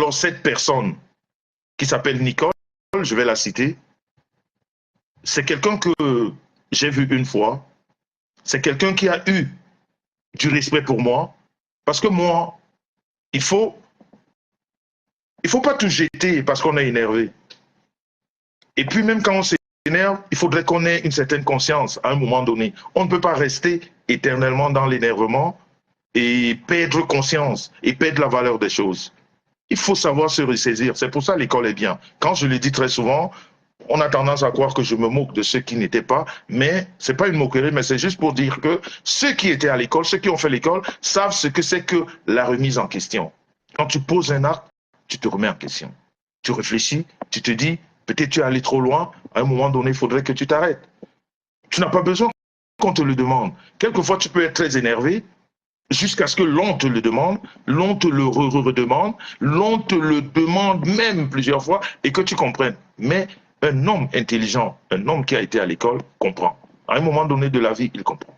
Alors cette personne qui s'appelle Nicole, je vais la citer, c'est quelqu'un que j'ai vu une fois, c'est quelqu'un qui a eu du respect pour moi, parce que moi, il faut pas tout jeter parce qu'on est énervé. Et puis même quand on s'énerve, il faudrait qu'on ait une certaine conscience à un moment donné. On ne peut pas rester éternellement dans l'énervement et perdre conscience et perdre la valeur des choses. Il faut savoir se ressaisir. C'est pour ça que l'école est bien. Quand je le dis très souvent, on a tendance à croire que je me moque de ceux qui n'étaient pas, mais ce n'est pas une moquerie, mais c'est juste pour dire que ceux qui étaient à l'école, ceux qui ont fait l'école, savent ce que c'est que la remise en question. Quand tu poses un acte, tu te remets en question. Tu réfléchis, tu te dis, peut-être tu es allé trop loin, à un moment donné, il faudrait que tu t'arrêtes. Tu n'as pas besoin qu'on te le demande. Quelquefois, tu peux être très énervé, jusqu'à ce que l'on te le demande, l'on te le redemande, l'on te le demande même plusieurs fois et que tu comprennes. Mais un homme intelligent, un homme qui a été à l'école, comprend. À un moment donné de la vie, il comprend.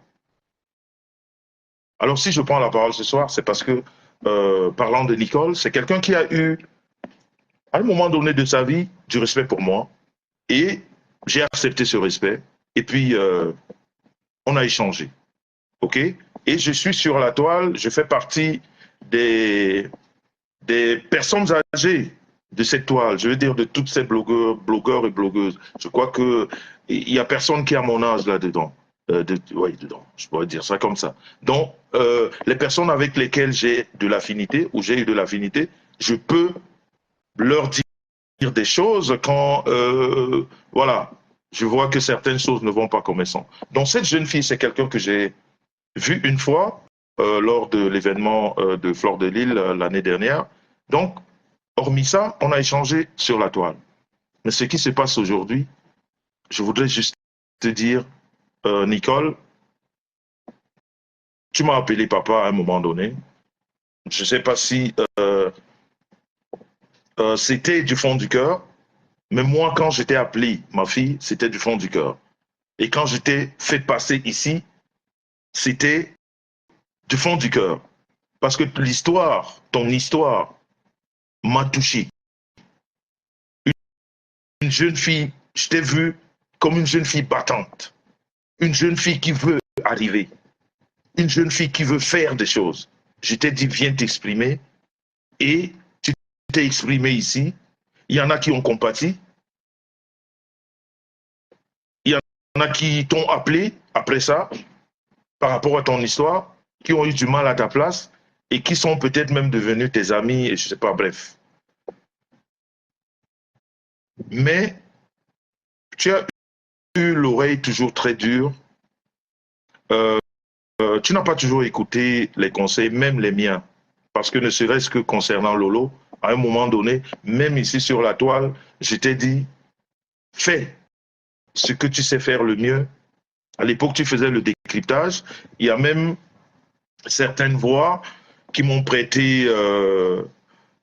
Alors si je prends la parole ce soir, c'est parce que, parlant de Nicole, c'est quelqu'un qui a eu, à un moment donné de sa vie, du respect pour moi et j'ai accepté ce respect et puis on a échangé. OK? Et je suis sur la toile, je fais partie des, des personnes âgées de cette toile, je veux dire de toutes ces blogueurs et blogueuses. Je crois qu'il n'y a personne qui a mon âge là-dedans. Oui, dedans, je pourrais dire ça comme ça. Donc, les personnes avec lesquelles j'ai de l'affinité, ou j'ai eu de l'affinité, je peux leur dire des choses quand, voilà, je vois que certaines choses ne vont pas comme elles sont. Donc, cette jeune fille, c'est quelqu'un que j'ai vu une fois lors de l'événement de Fleur de Lille l'année dernière. Donc, hormis ça, on a échangé sur la toile. Mais ce qui se passe aujourd'hui, je voudrais juste te dire, Nicole, tu m'as appelé papa à un moment donné. Je ne sais pas si c'était du fond du cœur, mais moi, quand j'étais appelé ma fille, c'était du fond du cœur. Et quand j'étais fait passer ici, c'était du fond du cœur. Parce que l'histoire, ton histoire, m'a touché. Une jeune fille, je t'ai vu comme une jeune fille battante, une jeune fille qui veut arriver, une jeune fille qui veut faire des choses. Je t'ai dit, viens t'exprimer et tu t'es exprimé ici. Il y en a qui ont compati, il y en a qui t'ont appelé après ça, par rapport à ton histoire, qui ont eu du mal à ta place et qui sont peut-être même devenus tes amis et je ne sais pas, bref. Mais tu as eu l'oreille toujours très dure. Euh, tu n'as pas toujours écouté les conseils, même les miens. Parce que ne serait-ce que concernant Lolo, à un moment donné, même ici sur la toile, je t'ai dit, fais ce que tu sais faire le mieux. À l'époque, tu faisais le décryptage. Il y a même certaines voix qui m'ont prêté,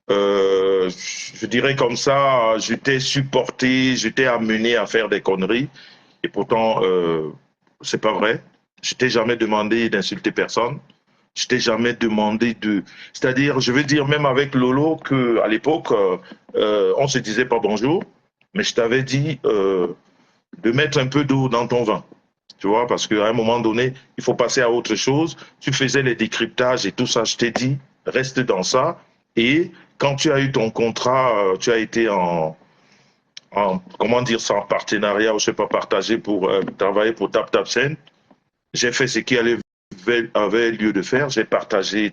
je dirais comme ça, je t'ai supporté, je t'ai amené à faire des conneries. Et pourtant, c'est pas vrai. Je t'ai jamais demandé d'insulter personne. Je t'ai jamais demandé de... C'est-à-dire, je veux dire, même avec Lolo, qu'à l'époque, on se disait pas bonjour, mais je t'avais dit de mettre un peu d'eau dans ton vin. Tu vois, parce qu'à un moment donné, il faut passer à autre chose. Tu faisais les décryptages et tout ça, je t'ai dit, reste dans ça. Et quand tu as eu ton contrat, tu as été comment dire ça, en partenariat, je ne sais pas, partagé pour travailler pour TapTapSend. J'ai fait ce qui avait lieu de faire. J'ai partagé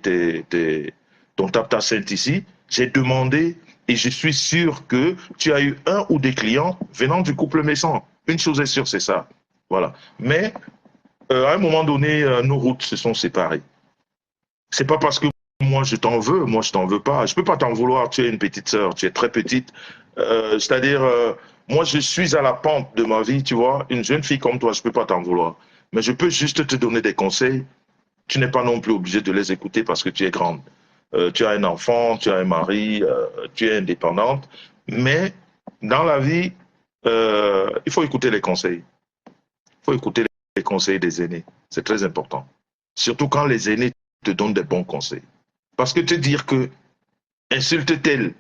ton TapTapSend ici. J'ai demandé et je suis sûr que tu as eu un ou des clients venant du couple Messon. Une chose est sûre, c'est ça. Voilà. Mais à un moment donné, nos routes se sont séparées. C'est pas parce que moi je t'en veux, moi je t'en veux pas. Je peux pas t'en vouloir. Tu es une petite sœur, tu es très petite. C'est-à-dire, moi je suis à la pente de ma vie, tu vois. Une jeune fille comme toi, je peux pas t'en vouloir. Mais je peux juste te donner des conseils. Tu n'es pas non plus obligé de les écouter parce que tu es grande. Tu as un enfant, tu as un mari, tu es indépendante. Mais dans la vie, il faut écouter les conseils. Il faut écouter les conseils des aînés. C'est très important. Surtout quand les aînés te donnent des bons conseils. Parce que te dire que insulte tel,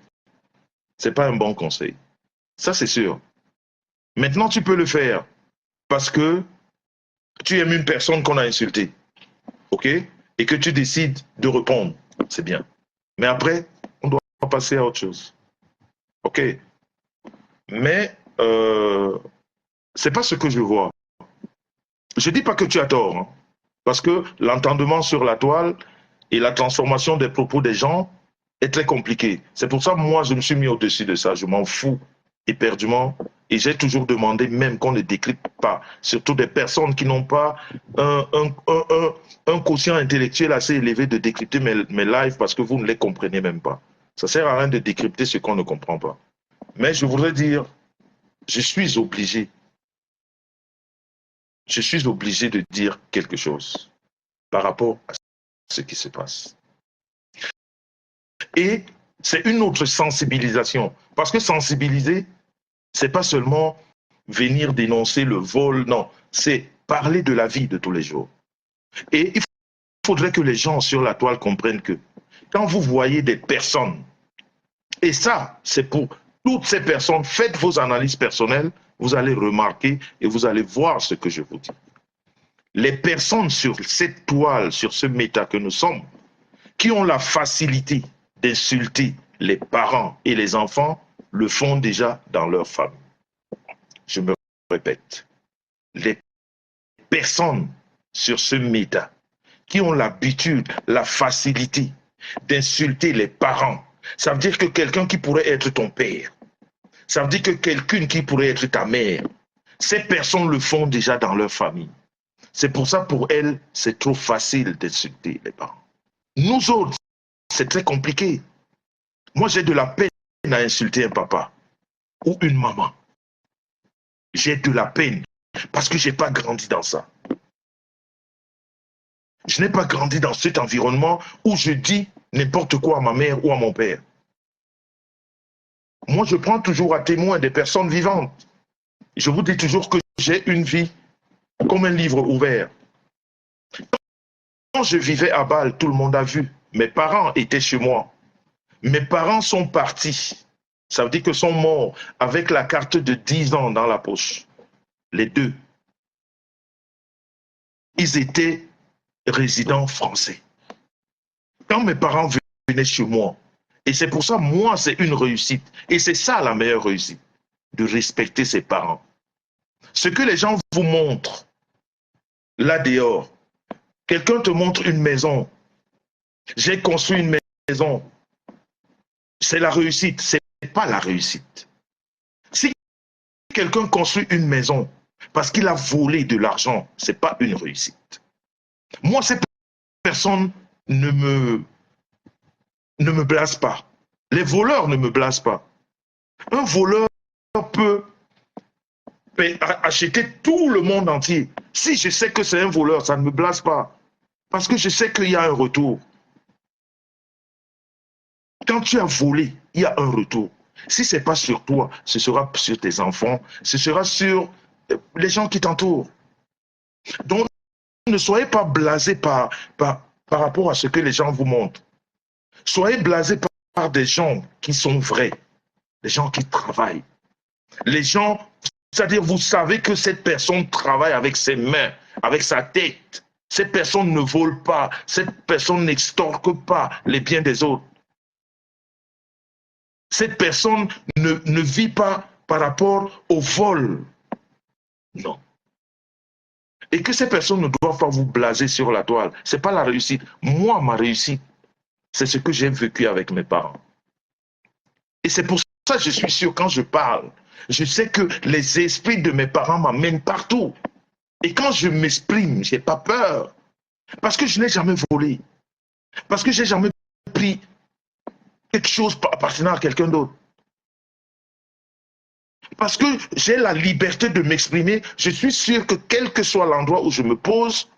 Ce n'est pas un bon conseil. Ça, c'est sûr. Maintenant, tu peux le faire parce que tu aimes une personne qu'on a insultée, ok? Et que tu décides de répondre. C'est bien. Mais après, on doit passer à autre chose. Ok? Mais c'est pas ce que je vois. Je dis pas que tu as tort, hein, parce que l'entendement sur la toile et la transformation des propos des gens est très compliqué. C'est pour ça que moi, je me suis mis au-dessus de ça. Je m'en fous éperdument. Et j'ai toujours demandé même qu'on ne décrypte pas, surtout des personnes qui n'ont pas un quotient intellectuel assez élevé de décrypter mes lives parce que vous ne les comprenez même pas. Ça sert à rien de décrypter ce qu'on ne comprend pas. Mais je voudrais dire, je suis obligé de dire quelque chose par rapport à ce qui se passe. Et c'est une autre sensibilisation. Parce que sensibiliser, c'est pas seulement venir dénoncer le vol, non, c'est parler de la vie de tous les jours. Et il faudrait que les gens sur la toile comprennent que quand vous voyez des personnes, et ça, c'est pour toutes ces personnes, faites vos analyses personnelles, vous allez remarquer et vous allez voir ce que je vous dis. Les personnes sur cette toile, sur ce méta que nous sommes, qui ont la facilité d'insulter les parents et les enfants, le font déjà dans leur famille. Je me répète, les personnes sur ce méta qui ont l'habitude, la facilité d'insulter les parents, ça veut dire que quelqu'un qui pourrait être ton père, ça veut dire que quelqu'un qui pourrait être ta mère, ces personnes le font déjà dans leur famille. C'est pour ça, pour elles, c'est trop facile d'insulter les parents. Nous autres, c'est très compliqué. Moi, j'ai de la peine à insulter un papa ou une maman. J'ai de la peine parce que je n'ai pas grandi dans ça. Je n'ai pas grandi dans cet environnement où je dis n'importe quoi à ma mère ou à mon père. Moi, je prends toujours à témoin des personnes vivantes. Je vous dis toujours que j'ai une vie comme un livre ouvert. Quand je vivais à Bâle, tout le monde a vu. Mes parents étaient chez moi. Mes parents sont partis. Ça veut dire qu'ils sont morts avec la carte de 10 ans dans la poche. Les deux. Ils étaient résidents français. Quand mes parents venaient chez moi, et c'est pour ça, moi, c'est une réussite. Et c'est ça la meilleure réussite, de respecter ses parents. Ce que les gens vous montrent, là dehors, quelqu'un te montre une maison, j'ai construit une maison, c'est la réussite, ce n'est pas la réussite. Si quelqu'un construit une maison parce qu'il a volé de l'argent, ce n'est pas une réussite. Moi, ces personnes ne me blasent pas. Les voleurs ne me blasent pas. Un voleur peut acheter tout le monde entier. Si je sais que c'est un voleur, ça ne me blase pas. Parce que je sais qu'il y a un retour. Quand tu as volé, il y a un retour. Si ce n'est pas sur toi, ce sera sur tes enfants, ce sera sur les gens qui t'entourent. Donc, ne soyez pas blasés par rapport à ce que les gens vous montrent. Soyez blasés par des gens qui sont vrais, des gens qui travaillent. Les gens, c'est-à-dire vous savez que cette personne travaille avec ses mains, avec sa tête. Cette personne ne vole pas, cette personne n'extorque pas les biens des autres. Cette personne ne vit pas par rapport au vol. Non. Et que ces personnes ne doivent pas vous blaser sur la toile. Ce n'est pas la réussite. Moi, ma réussite, c'est ce que j'ai vécu avec mes parents. Et c'est pour ça que je suis sûr, quand je parle, je sais que les esprits de mes parents m'amènent partout. Et quand je m'exprime, je n'ai pas peur. Parce que je n'ai jamais volé. Parce que je n'ai jamais pris quelque chose appartenant à quelqu'un d'autre. Parce que j'ai la liberté de m'exprimer, je suis sûr que quel que soit l'endroit où je me pose,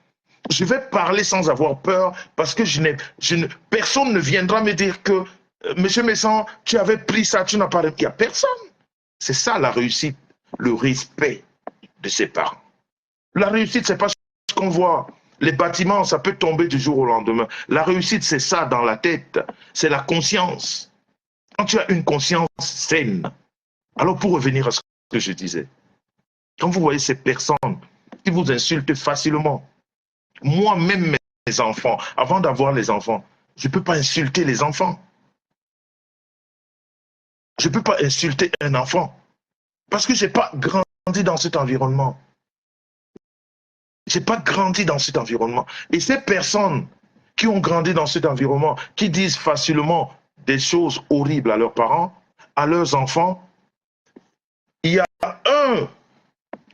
je vais parler sans avoir peur parce que personne ne viendra me dire que Monsieur Messan, tu avais pris ça, tu n'as pas... Il n'y a personne. C'est ça la réussite, le respect de ses parents. La réussite, ce n'est pas ce qu'on voit. Les bâtiments, ça peut tomber du jour au lendemain. La réussite, c'est ça dans la tête. C'est la conscience. tu as une conscience saine, alors pour revenir à ce que je disais, quand vous voyez ces personnes qui vous insultent facilement, moi-même mes enfants, avant d'avoir les enfants, je ne peux pas insulter les enfants. Je ne peux pas insulter un enfant parce que je n'ai pas grandi dans cet environnement. Je n'ai pas grandi dans cet environnement. Et ces personnes qui ont grandi dans cet environnement, qui disent facilement des choses horribles à leurs parents, à leurs enfants, il y a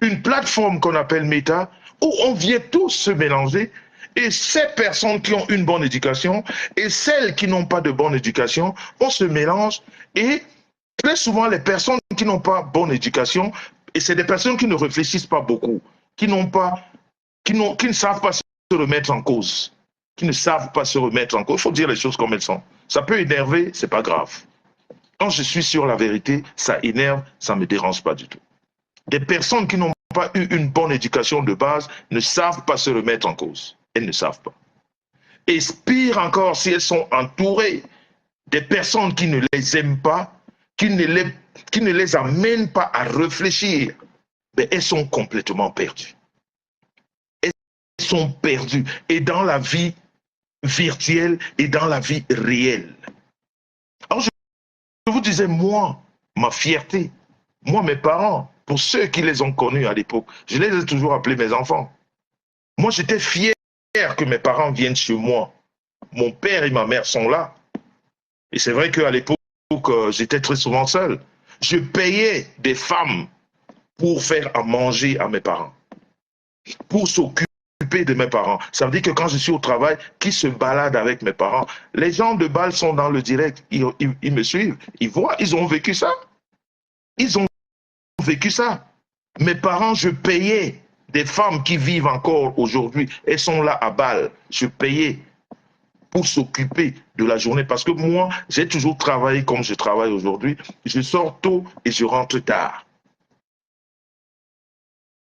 une plateforme qu'on appelle Meta où on vient tous se mélanger et ces personnes qui ont une bonne éducation et celles qui n'ont pas de bonne éducation, on se mélange et très souvent les personnes qui n'ont pas bonne éducation, et c'est des personnes qui ne réfléchissent pas beaucoup, qui ne savent pas se remettre en cause, qui ne savent pas se remettre en cause. Il faut dire les choses comme elles sont. Ça peut énerver, c'est pas grave. Quand je suis sur la vérité, ça énerve, ça ne me dérange pas du tout. Des personnes qui n'ont pas eu une bonne éducation de base ne savent pas se remettre en cause. Elles ne savent pas. Et pire encore, si elles sont entourées des personnes qui ne les aiment pas, qui ne les amènent pas à réfléchir, mais elles sont complètement perdues. Elles sont perdues. Et dans la vie virtuelle et dans la vie réelle. Alors je vous disais, moi, ma fierté, moi, mes parents, pour ceux qui les ont connus à l'époque, je les ai toujours appelés mes enfants. Moi, j'étais fier que mes parents viennent chez moi. Mon père et ma mère sont là. Et c'est vrai qu'à l'époque, j'étais très souvent seul. Je payais des femmes pour faire à manger à mes parents, pour s'occuper de mes parents. Ça veut dire que quand je suis au travail, qui se balade avec mes parents, les gens de Bâle sont dans le direct, ils me suivent, ils voient, ils ont vécu ça. Ils ont vécu ça. Mes parents, je payais des femmes qui vivent encore aujourd'hui. Elles sont là à Bâle. Je payais pour s'occuper de la journée. Parce que moi, j'ai toujours travaillé comme je travaille aujourd'hui. Je sors tôt et je rentre tard.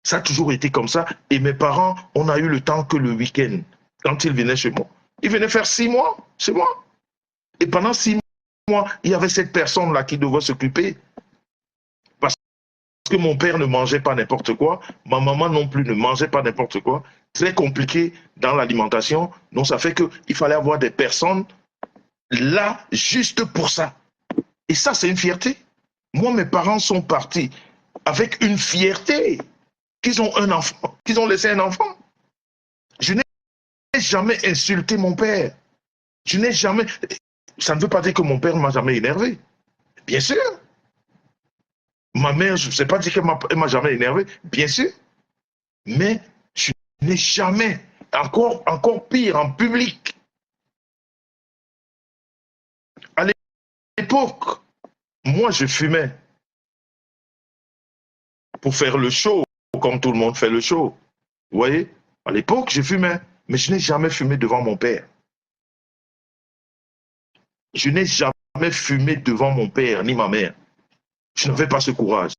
Ça a toujours été comme ça. Et mes parents, on a eu le temps que le week-end, quand ils venaient chez moi. Ils venaient faire 6 mois chez moi. Et pendant 6 mois, il y avait cette personne-là qui devait s'occuper. Parce que mon père ne mangeait pas n'importe quoi. Ma maman non plus ne mangeait pas n'importe quoi. Très compliqué dans l'alimentation. Donc ça fait qu'il fallait avoir des personnes là juste pour ça. Et ça, c'est une fierté. Moi, mes parents sont partis avec une fierté qu'ils ont un enfant, qu'ils ont laissé un enfant. Je n'ai jamais insulté mon père. Je n'ai jamais... Ça ne veut pas dire que mon père ne m'a jamais énervé. Bien sûr. Ma mère, je ne sais pas dire qu'elle ne m'a jamais énervé. Bien sûr. Mais je n'ai jamais, encore pire, en public. À l'époque, moi, je fumais pour faire le show, comme tout le monde fait le show. Vous voyez? À l'époque, je fumais, mais je n'ai jamais fumé devant mon père. Je n'ai jamais fumé devant mon père ni ma mère. Je n'avais pas ce courage.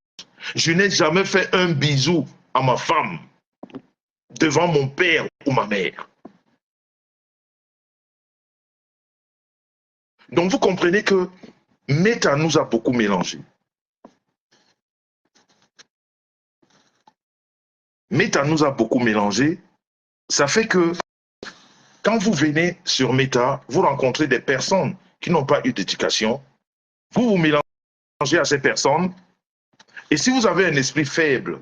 Je n'ai jamais fait un bisou à ma femme devant mon père ou ma mère. Donc vous comprenez que Meta nous a beaucoup mélangé. Meta nous a beaucoup mélangé. Ça fait que quand vous venez sur Meta, vous rencontrez des personnes qui n'ont pas eu d'éducation. Vous vous mélangez à ces personnes. Et si vous avez un esprit faible,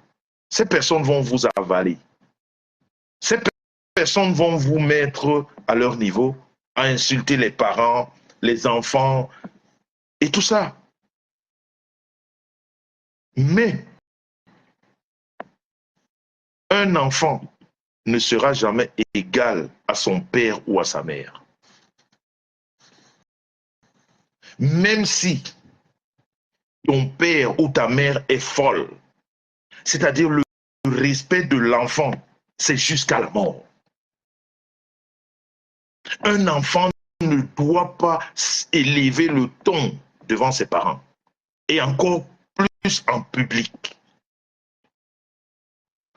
ces personnes vont vous avaler. Ces personnes vont vous mettre à leur niveau, à insulter les parents, les enfants et tout ça. Mais un enfant ne sera jamais égal à son père ou à sa mère. Même si ton père ou ta mère est folle, c'est-à-dire le respect de l'enfant, c'est jusqu'à la mort. Un enfant ne doit pas élever le ton devant ses parents, et encore plus en public.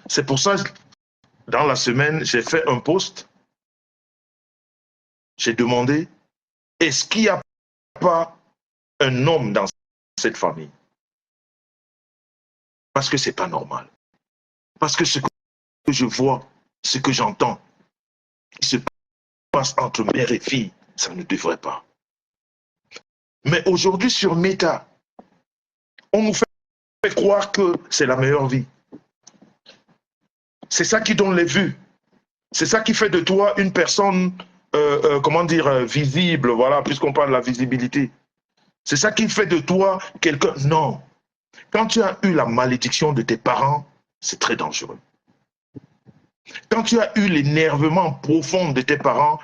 C'est pour ça, dans la semaine, j'ai fait un post. J'ai demandé, est-ce qu'il n'y a pas un homme dans cette famille. Parce que ce n'est pas normal. Parce que ce que je vois, ce que j'entends, qui se passe entre mère et fille, ça ne devrait pas. Mais aujourd'hui, sur Meta, on nous fait croire que c'est la meilleure vie. C'est ça qui donne les vues. C'est ça qui fait de toi une personne, comment dire, visible, voilà, puisqu'on parle de la visibilité. C'est ça qui fait de toi quelqu'un. Non. Quand tu as eu la malédiction de tes parents, c'est très dangereux. Quand tu as eu l'énervement profond de tes parents,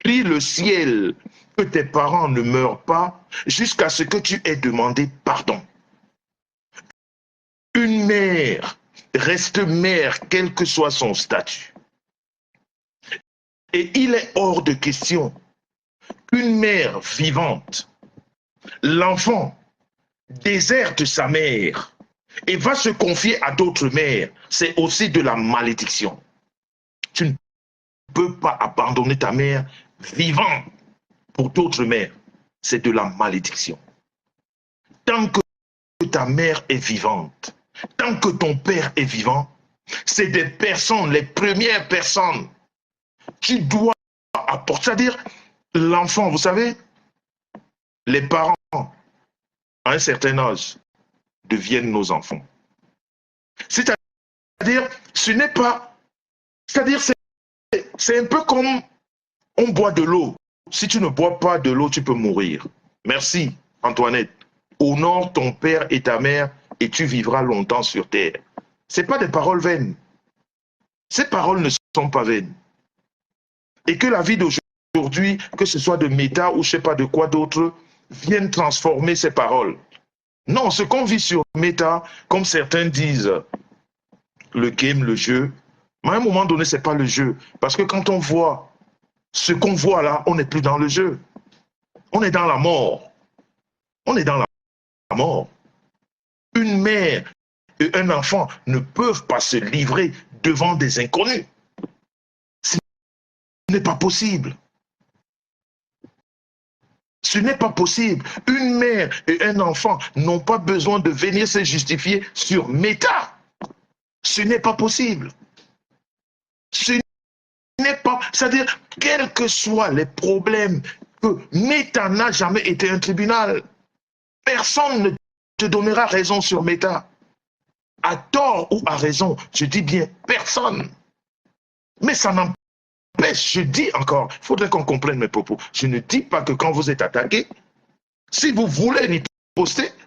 prie le ciel que tes parents ne meurent pas jusqu'à ce que tu aies demandé pardon. Une mère reste mère, quel que soit son statut. Et il est hors de question qu'une mère vivante, l'enfant, déserte sa mère et va se confier à d'autres mères. C'est aussi de la malédiction. Tu ne peux pas abandonner ta mère vivant pour d'autres mères. C'est de la malédiction. Tant que ta mère est vivante, tant que ton père est vivant, c'est des personnes, les premières personnes, tu dois apporter. C'est-à-dire, l'enfant, vous savez, les parents, à un certain âge, deviennent nos enfants. C'est-à-dire, ce n'est pas. C'est-à-dire, c'est un peu comme on boit de l'eau. Si tu ne bois pas de l'eau, tu peux mourir. Merci, Antoinette. Honore ton père et ta mère et tu vivras longtemps sur terre. Ce n'est pas des paroles vaines. Ces paroles ne sont pas vaines. Et que la vie d'aujourd'hui, que ce soit de Meta ou je ne sais pas de quoi d'autre, vienne transformer ces paroles. Non, ce qu'on vit sur Meta, comme certains disent, le game, le jeu, mais à un moment donné, ce n'est pas le jeu. Parce que quand on voit ce qu'on voit là, on n'est plus dans le jeu. On est dans la mort. On est dans la mort. Une mère et un enfant ne peuvent pas se livrer devant des inconnus. Ce n'est pas possible. Ce n'est pas possible. Une mère et un enfant n'ont pas besoin de venir se justifier sur Meta. Ce n'est pas possible. Ce n'est pas, c'est-à-dire, quels que soient les problèmes, que Meta n'a jamais été un tribunal. Personne ne te donnera raison sur Meta. À tort ou à raison, je dis bien personne. Mais ça n'empêche, je dis encore, il faudrait qu'on comprenne mes propos. Je ne dis pas que quand vous êtes attaqué, si vous voulez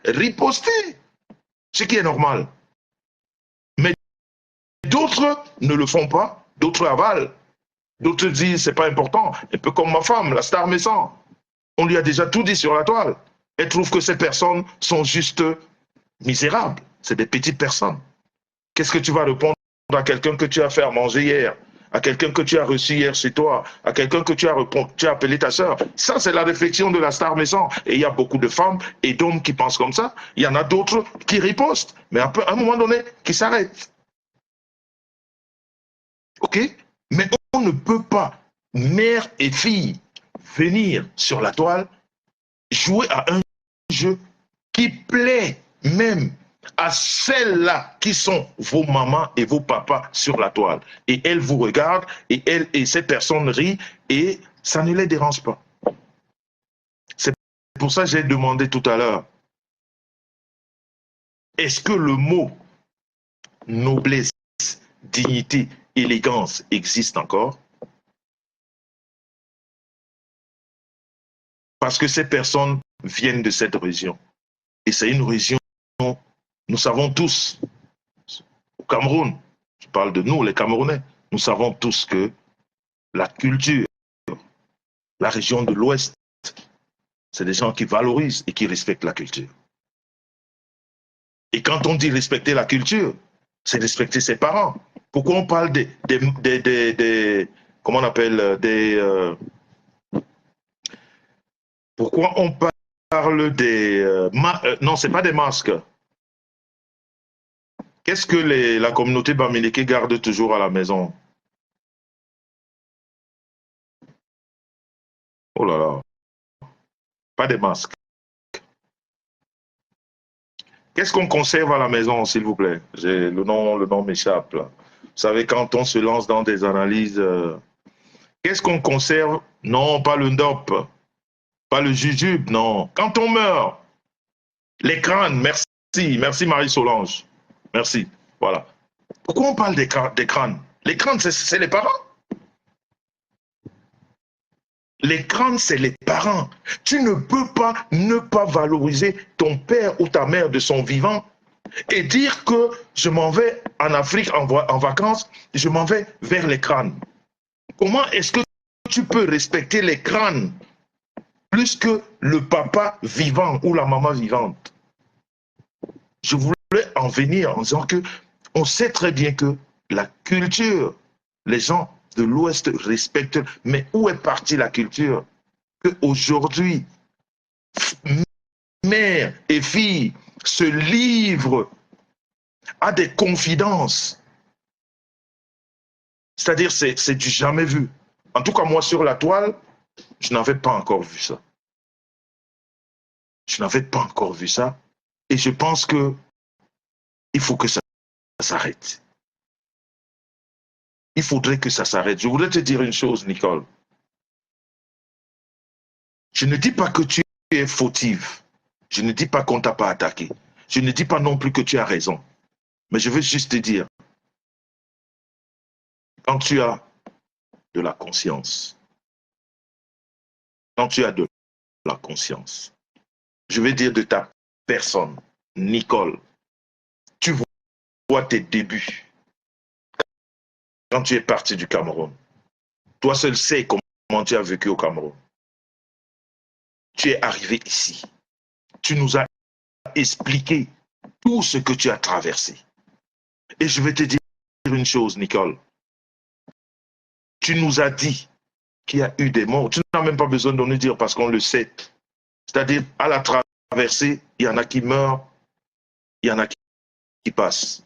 ripostez, ce qui est normal. Mais d'autres ne le font pas, d'autres avalent. D'autres disent c'est pas important, un peu comme ma femme, la star Messan. On lui a déjà tout dit sur la toile. Elle trouve que ces personnes sont juste misérables. C'est des petites personnes. Qu'est-ce que tu vas répondre à quelqu'un que tu as fait à manger hier, à quelqu'un que tu as reçu hier chez toi, à quelqu'un que tu as appelé ta sœur? Ça, c'est la réflexion de la star Messan. Et il y a beaucoup de femmes et d'hommes qui pensent comme ça. Il y en a d'autres qui ripostent, mais à un moment donné, qui s'arrêtent. OK? Mais on ne peut pas, mère et fille, venir sur la toile, jouer à un jeu qui plaît même à celles-là qui sont vos mamans et vos papas sur la toile. Et elles vous regardent et ces personnes rient et ça ne les dérange pas. C'est pour ça que j'ai demandé tout à l'heure, est-ce que le mot noblesse, dignité, élégance existe encore? Parce que ces personnes viennent de cette région. Et c'est une région, nous savons tous, au Cameroun, je parle de nous, les Camerounais, nous savons tous que la culture, la région de l'Ouest, c'est des gens qui valorisent et qui respectent la culture. Et quand on dit respecter la culture, c'est respecter ses parents. Pourquoi on parle comment on appelle, pourquoi on parle non, c'est pas des masques. Qu'est-ce que la communauté bamileke garde toujours à la maison? Oh là là, pas des masques. Qu'est-ce qu'on conserve à la maison, s'il vous plaît? Le nom m'échappe, là. Vous savez, quand on se lance dans des analyses, qu'est-ce qu'on conserve? Non, pas le ndop, pas le jujube, non. Quand on meurt, les crânes, merci, merci Marie-Solange. Merci, voilà. Pourquoi on parle des crânes? Les crânes, c'est les parents. Les crânes, c'est les parents. Tu ne peux pas ne pas valoriser ton père ou ta mère de son vivant et dire que je m'en vais en Afrique en vacances, je m'en vais vers les crânes. Comment est-ce que tu peux respecter les crânes plus que le papa vivant ou la maman vivante? Je voulais en venir en disant que on sait très bien que la culture, les gens de l'Ouest respectent, mais où est partie la culture? Qu'aujourd'hui, mère et fille se livrent à des confidences. C'est-à-dire, c'est du jamais vu. En tout cas, moi, sur la toile, je n'avais pas encore vu ça. Je n'avais pas encore vu ça. Et je pense que il faut que ça s'arrête. Il faudrait que ça s'arrête. Je voudrais te dire une chose, Nicole. Je ne dis pas que tu es fautive. Je ne dis pas qu'on ne t'a pas attaqué. Je ne dis pas non plus que tu as raison. Mais je veux juste te dire, quand tu as de la conscience, quand tu as de la conscience, je vais dire de ta personne, Nicole, tu vois tes débuts quand tu es parti du Cameroun. Toi seul sais comment tu as vécu au Cameroun. Tu es arrivé ici. Tu nous as expliqué tout ce que tu as traversé. Et je vais te dire une chose, Nicole. Tu nous as dit qu'il y a eu des morts. Tu n'as même pas besoin de nous dire parce qu'on le sait. C'est-à-dire, à la traversée, il y en a qui meurent, il y en a qui passent.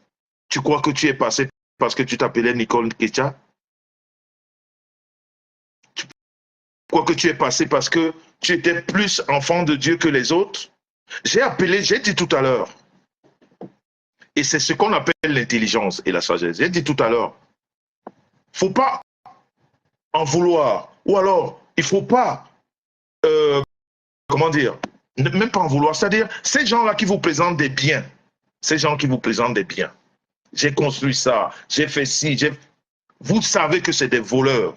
Tu crois que tu es passé parce que tu t'appelais Nicole Ketia? Tu crois que tu es passé parce que tu étais plus enfant de Dieu que les autres? J'ai dit tout à l'heure, et c'est ce qu'on appelle l'intelligence et la sagesse. J'ai dit tout à l'heure, il ne faut pas en vouloir, ou alors il ne faut pas, comment dire, même pas en vouloir, c'est-à-dire ces gens-là qui vous présentent des biens, ces gens qui vous présentent des biens, j'ai construit ça, j'ai fait ci, vous savez que c'est des voleurs,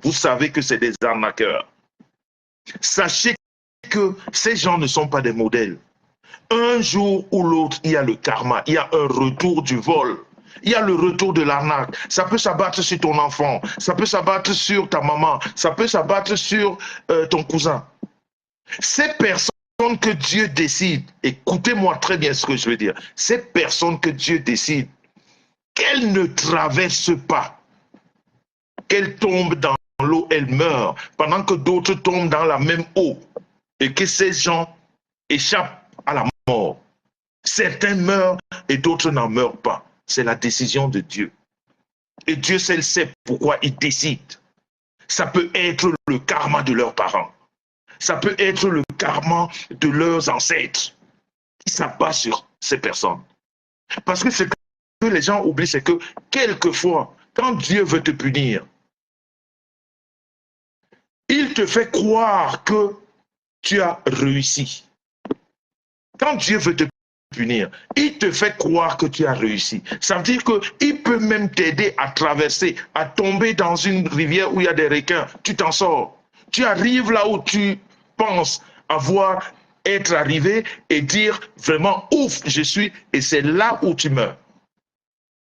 vous savez que c'est des arnaqueurs. Sachez que ces gens ne sont pas des modèles. Un jour ou l'autre, il y a le karma, il y a un retour du vol. Il y a le retour de l'arnaque. Ça peut s'abattre sur ton enfant, ça peut s'abattre sur ta maman, ça peut s'abattre sur ton cousin. Ces personnes que Dieu décide, écoutez-moi très bien ce que je veux dire, ces personnes que Dieu décide, qu'elles ne traversent pas, qu'elles tombent dans l'eau, elles meurent, pendant que d'autres tombent dans la même eau, et que ces gens échappent à la mort. Certains meurent et d'autres n'en meurent pas. C'est la décision de Dieu. Et Dieu seul sait pourquoi il décide. Ça peut être le karma de leurs parents. Ça peut être le karma de leurs ancêtres qui s'abat sur ces personnes. Parce que ce que les gens oublient, c'est que quelquefois, quand Dieu veut te punir, il te fait croire que tu as réussi. Quand Dieu veut te punir, il te fait croire que tu as réussi. Ça veut dire qu'il peut même t'aider à traverser, à tomber dans une rivière où il y a des requins. Tu t'en sors. Tu arrives là où tu penses être arrivé et dire vraiment ouf, je suis, et c'est là où tu meurs.